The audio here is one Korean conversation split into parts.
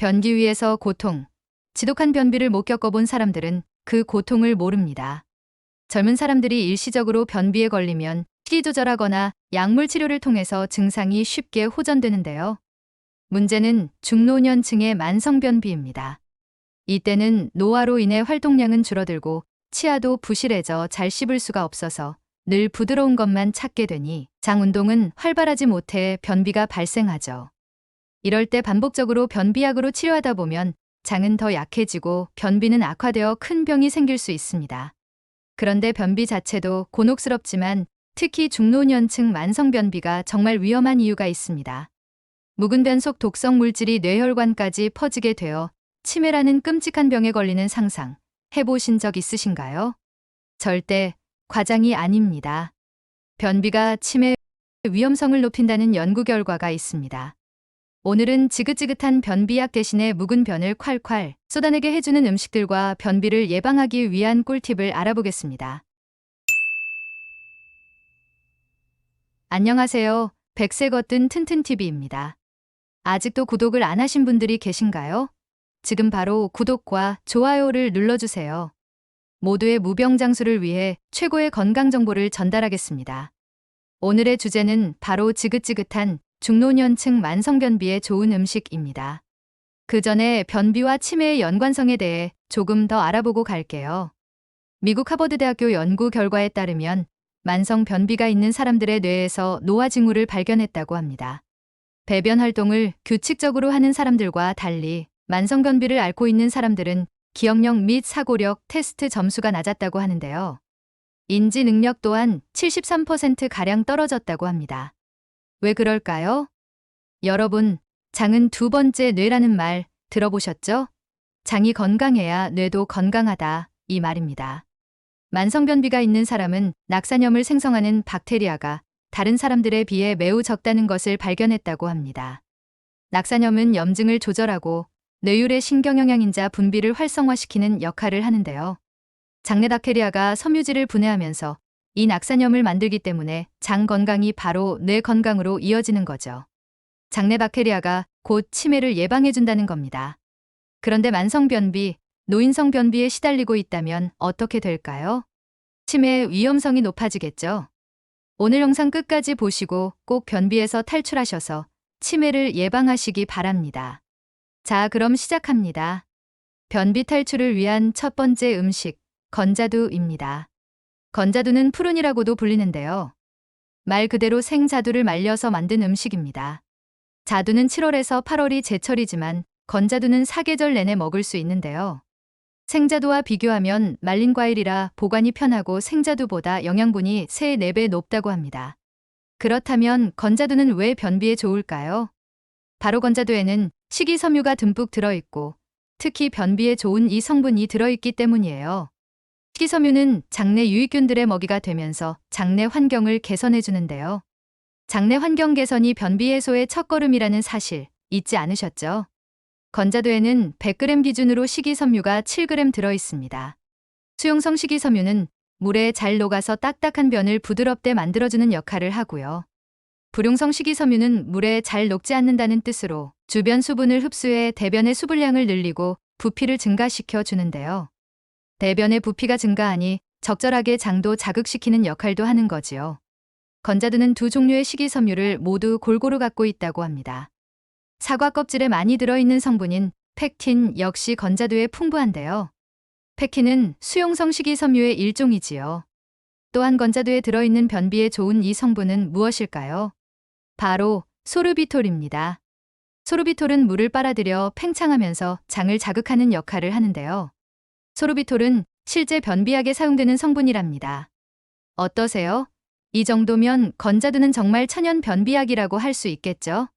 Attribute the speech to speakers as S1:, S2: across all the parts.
S1: 변기 위에서 고통. 지독한 변비를 못 겪어본 사람들은 그 고통을 모릅니다. 젊은 사람들이 일시적으로 변비에 걸리면 식이 조절하거나 약물 치료를 통해서 증상이 쉽게 호전되는데요. 문제는 중노년층의 만성변비입니다. 이때는 노화로 인해 활동량은 줄어들고 치아도 부실해져 잘 씹을 수가 없어서 늘 부드러운 것만 찾게 되니 장 운동은 활발하지 못해 변비가 발생하죠. 이럴 때 반복적으로 변비약으로 치료하다 보면 장은 더 약해지고 변비는 악화되어 큰 병이 생길 수 있습니다. 그런데 변비 자체도 곤혹스럽지만 특히 중노년층 만성변비가 정말 위험한 이유가 있습니다. 묵은 변 속 독성 물질이 뇌혈관까지 퍼지게 되어 치매라는 끔찍한 병에 걸리는 상상 해보신 적 있으신가요? 절대 과장이 아닙니다. 변비가 치매 위험성을 높인다는 연구 결과가 있습니다. 오늘은 지긋지긋한 변비약 대신에 묵은 변을 콸콸 쏟아내게 해주는 음식들과 변비를 예방하기 위한 꿀팁을 알아보겠습니다. 안녕하세요. 백세 걷든 튼튼TV입니다. 아직도 구독을 안 하신 분들이 계신가요? 지금 바로 구독과 좋아요를 눌러주세요. 모두의 무병장수를 위해 최고의 건강 정보를 전달하겠습니다. 오늘의 주제는 바로 지긋지긋한 중노년층 만성변비에 좋은 음식입니다. 그 전에 변비와 치매의 연관성에 대해 조금 더 알아보고 갈게요. 미국 하버드대학교 연구 결과에 따르면 만성변비가 있는 사람들의 뇌에서 노화 징후를 발견했다고 합니다. 배변 활동을 규칙적으로 하는 사람들과 달리 만성변비를 앓고 있는 사람들은 기억력 및 사고력 테스트 점수가 낮았다고 하는데요. 인지 능력 또한 73%가량 떨어졌다고 합니다. 왜 그럴까요? 여러분, 장은 두 번째 뇌라는 말 들어보셨죠? 장이 건강해야 뇌도 건강하다, 이 말입니다. 만성변비가 있는 사람은 낙산염을 생성하는 박테리아가 다른 사람들에 비해 매우 적다는 것을 발견했다고 합니다. 낙산염은 염증을 조절하고 뇌율의 신경영양인자 분비를 활성화시키는 역할을 하는데요. 장내 박테리아가 섬유질을 분해하면서 이 낙산염을 만들기 때문에 장 건강이 바로 뇌 건강으로 이어지는 거죠. 장내 박테리아가 곧 치매를 예방해준다는 겁니다. 그런데 만성변비, 노인성 변비에 시달리고 있다면 어떻게 될까요? 치매의 위험성이 높아지겠죠. 오늘 영상 끝까지 보시고 꼭 변비에서 탈출하셔서 치매를 예방하시기 바랍니다. 자, 그럼 시작합니다. 변비 탈출을 위한 첫 번째 음식, 건자두입니다. 건자두는 푸른이라고도 불리는데요. 말 그대로 생자두를 말려서 만든 음식입니다. 자두는 7월에서 8월이 제철이지만 건자두는 사계절 내내 먹을 수 있는데요. 생자두와 비교하면 말린 과일이라 보관이 편하고 생자두보다 영양분이 3, 4배 높다고 합니다. 그렇다면 건자두는 왜 변비에 좋을까요? 바로 건자두에는 식이섬유가 듬뿍 들어있고 특히 변비에 좋은 이 성분이 들어있기 때문이에요. 식이섬유는 장내 유익균들의 먹이가 되면서 장내 환경을 개선해 주는데요. 장내 환경 개선이 변비 해소의 첫걸음이라는 사실 잊지 않으셨죠? 건자두에는 100g 기준으로 식이섬유가 7g 들어있습니다. 수용성 식이섬유는 물에 잘 녹아서 딱딱한 변을 부드럽게 만들어주는 역할을 하고요. 불용성 식이섬유는 물에 잘 녹지 않는다는 뜻으로 주변 수분을 흡수해 대변의 수분량을 늘리고 부피를 증가시켜 주는데요. 대변의 부피가 증가하니 적절하게 장도 자극시키는 역할도 하는 거지요. 건자두는 두 종류의 식이섬유를 모두 골고루 갖고 있다고 합니다. 사과 껍질에 많이 들어있는 성분인 펙틴 역시 건자두에 풍부한데요. 펙틴은 수용성 식이섬유의 일종이지요. 또한 건자두에 들어있는 변비에 좋은 이 성분은 무엇일까요? 바로 소르비톨입니다. 소르비톨은 물을 빨아들여 팽창하면서 장을 자극하는 역할을 하는데요. 소르비톨은 실제 변비약에 사용되는 성분이랍니다. 어떠세요? 이 정도면 건자두는 정말 천연 변비약이라고 할 수 있겠죠?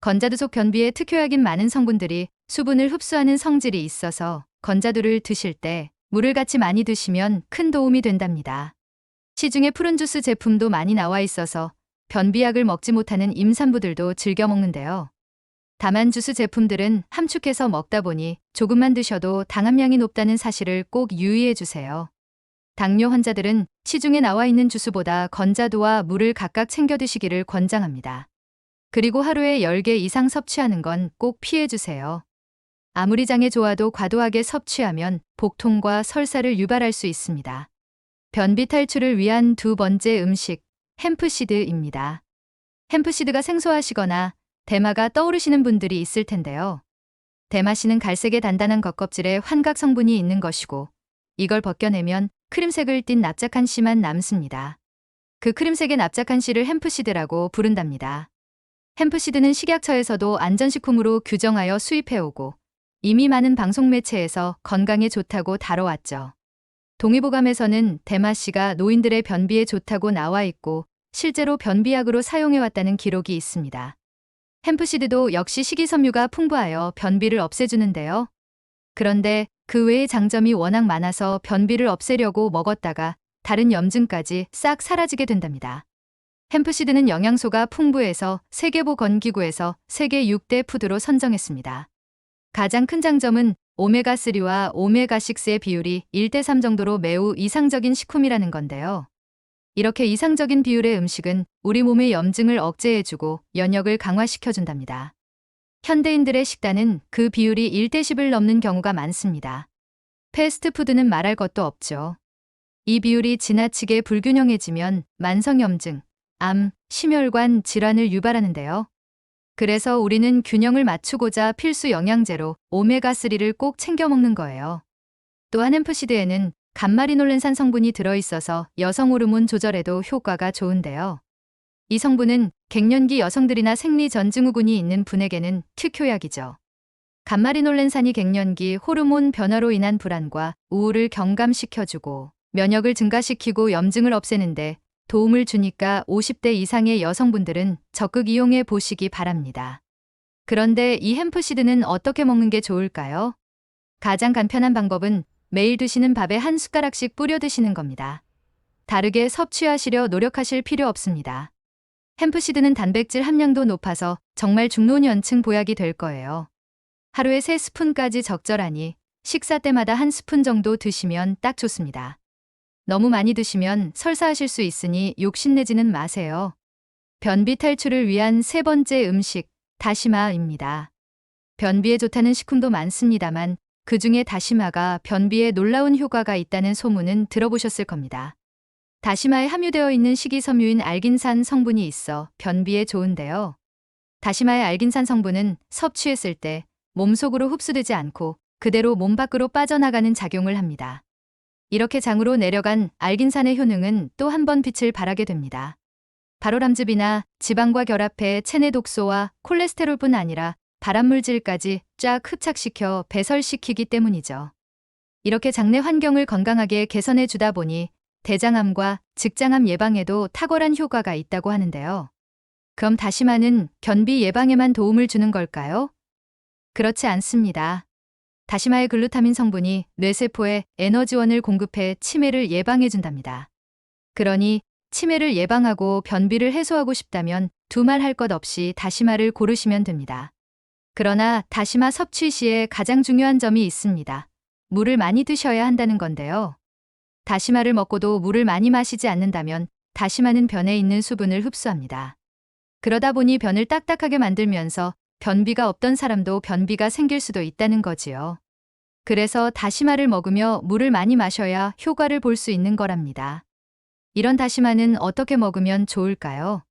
S1: 건자두 속 변비에 특효약인 많은 성분들이 수분을 흡수하는 성질이 있어서 건자두를 드실 때 물을 같이 많이 드시면 큰 도움이 된답니다. 시중에 푸른 주스 제품도 많이 나와 있어서 변비약을 먹지 못하는 임산부들도 즐겨 먹는데요. 다만 주스 제품들은 함축해서 먹다 보니 조금만 드셔도 당 함량이 높다는 사실을 꼭 유의해 주세요. 당뇨 환자들은 시중에 나와 있는 주스보다 건자두와 물을 각각 챙겨 드시기를 권장합니다. 그리고 하루에 10개 이상 섭취하는 건 꼭 피해 주세요. 아무리 장에 좋아도 과도하게 섭취하면 복통과 설사를 유발할 수 있습니다. 변비 탈출을 위한 두 번째 음식, 햄프시드입니다. 햄프시드가 생소하시거나 대마가 떠오르시는 분들이 있을 텐데요. 대마씨는 갈색의 단단한 겉껍질에 환각 성분이 있는 것이고 이걸 벗겨내면 크림색을 띤 납작한 씨만 남습니다. 그 크림색의 납작한 씨를 햄프시드라고 부른답니다. 햄프시드는 식약처에서도 안전식품으로 규정하여 수입해오고 이미 많은 방송 매체에서 건강에 좋다고 다뤄왔죠. 동의보감에서는 대마씨가 노인들의 변비에 좋다고 나와 있고 실제로 변비약으로 사용해왔다는 기록이 있습니다. 햄프시드도 역시 식이섬유가 풍부하여 변비를 없애주는데요. 그런데 그 외의 장점이 워낙 많아서 변비를 없애려고 먹었다가 다른 염증까지 싹 사라지게 된답니다. 햄프시드는 영양소가 풍부해서 세계보건기구에서 세계 6대 푸드로 선정했습니다. 가장 큰 장점은 오메가3와 오메가6의 비율이 1대3 정도로 매우 이상적인 식품이라는 건데요. 이렇게 이상적인 비율의 음식은 우리 몸의 염증을 억제해주고 면역을 강화시켜준답니다. 현대인들의 식단은 그 비율이 1대10을 넘는 경우가 많습니다. 패스트푸드는 말할 것도 없죠. 이 비율이 지나치게 불균형해지면 만성염증, 암, 심혈관 질환을 유발하는데요. 그래서 우리는 균형을 맞추고자 필수 영양제로 오메가3를 꼭 챙겨 먹는 거예요. 또한 햄프시드에는 감마리놀렌산 성분이 들어있어서 여성 호르몬 조절에도 효과가 좋은데요. 이 성분은 갱년기 여성들이나 생리전증후군이 있는 분에게는 특효약이죠. 감마리놀렌산이 갱년기 호르몬 변화로 인한 불안과 우울을 경감시켜주고 면역을 증가시키고 염증을 없애는데 도움을 주니까 50대 이상의 여성분들은 적극 이용해 보시기 바랍니다. 그런데 이 햄프시드는 어떻게 먹는 게 좋을까요? 가장 간편한 방법은 매일 드시는 밥에 한 숟가락씩 뿌려 드시는 겁니다. 다르게 섭취하시려 노력하실 필요 없습니다. 햄프시드는 단백질 함량도 높아서 정말 중노년층 보약이 될 거예요. 하루에 3스푼까지 적절하니 식사 때마다 1스푼 정도 드시면 딱 좋습니다. 너무 많이 드시면 설사하실 수 있으니 욕심내지는 마세요. 변비 탈출을 위한 세 번째 음식, 다시마입니다. 변비에 좋다는 식품도 많습니다만 그중에 다시마가 변비에 놀라운 효과가 있다는 소문은 들어보셨을 겁니다. 다시마에 함유되어 있는 식이섬유인 알긴산 성분이 있어 변비에 좋은데요. 다시마의 알긴산 성분은 섭취했을 때 몸속으로 흡수되지 않고 그대로 몸 밖으로 빠져나가는 작용을 합니다. 이렇게 장으로 내려간 알긴산의 효능은 또 한 번 빛을 발하게 됩니다. 바로람즙이나 지방과 결합해 체내 독소와 콜레스테롤뿐 아니라 발암물질까지 쫙 흡착시켜 배설시키기 때문이죠. 이렇게 장내 환경을 건강하게 개선해 주다 보니 대장암과 직장암 예방에도 탁월한 효과가 있다고 하는데요. 그럼 다시마는 변비 예방에만 도움을 주는 걸까요? 그렇지 않습니다. 다시마의 글루타민 성분이 뇌세포에 에너지원을 공급해 치매를 예방해 준답니다. 그러니 치매를 예방하고 변비를 해소하고 싶다면 두말 할 것 없이 다시마를 고르시면 됩니다. 그러나 다시마 섭취 시에 가장 중요한 점이 있습니다. 물을 많이 드셔야 한다는 건데요. 다시마를 먹고도 물을 많이 마시지 않는다면 다시마는 변에 있는 수분을 흡수합니다. 그러다 보니 변을 딱딱하게 만들면서 변비가 없던 사람도 변비가 생길 수도 있다는 거지요. 그래서 다시마를 먹으며 물을 많이 마셔야 효과를 볼 수 있는 거랍니다. 이런 다시마는 어떻게 먹으면 좋을까요?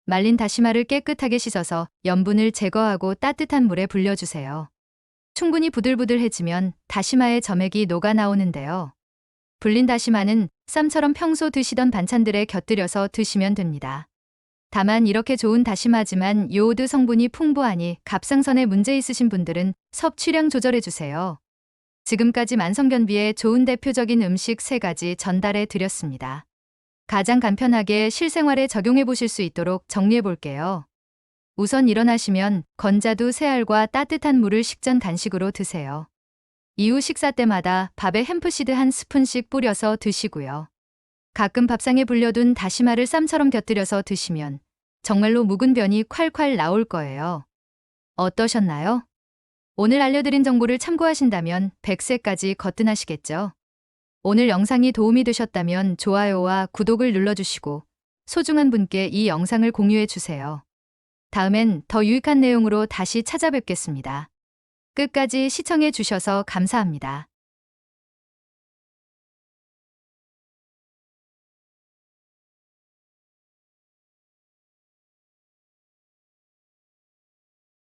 S1: 말린 다시마를 깨끗하게 씻어서 염분을 제거하고 따뜻한 물에 불려주세요. 충분히 부들부들해지면 다시마의 점액이 녹아 나오는데요. 불린 다시마는 쌈처럼 평소 드시던 반찬들에 곁들여서 드시면 됩니다. 다만 이렇게 좋은 다시마지만 요오드 성분이 풍부하니 갑상선에 문제 있으신 분들은 섭취량 조절해주세요. 지금까지 만성변비에 좋은 대표적인 음식 3가지 전달해 드렸습니다. 가장 간편하게 실생활에 적용해 보실 수 있도록 정리해 볼게요. 우선 일어나시면 건자두 3알과 따뜻한 물을 식전 간식으로 드세요. 이후 식사 때마다 밥에 햄프시드 1스푼씩 뿌려서 드시고요. 가끔 밥상에 불려둔 다시마를 쌈처럼 곁들여서 드시면 정말로 묵은 변이 콸콸 나올 거예요. 어떠셨나요? 오늘 알려드린 정보를 참고하신다면 100세까지 거뜬하시겠죠? 오늘 영상이 도움이 되셨다면 좋아요와 구독을 눌러주시고 소중한 분께 이 영상을 공유해 주세요. 다음엔 더 유익한 내용으로 다시 찾아뵙겠습니다. 끝까지 시청해 주셔서 감사합니다.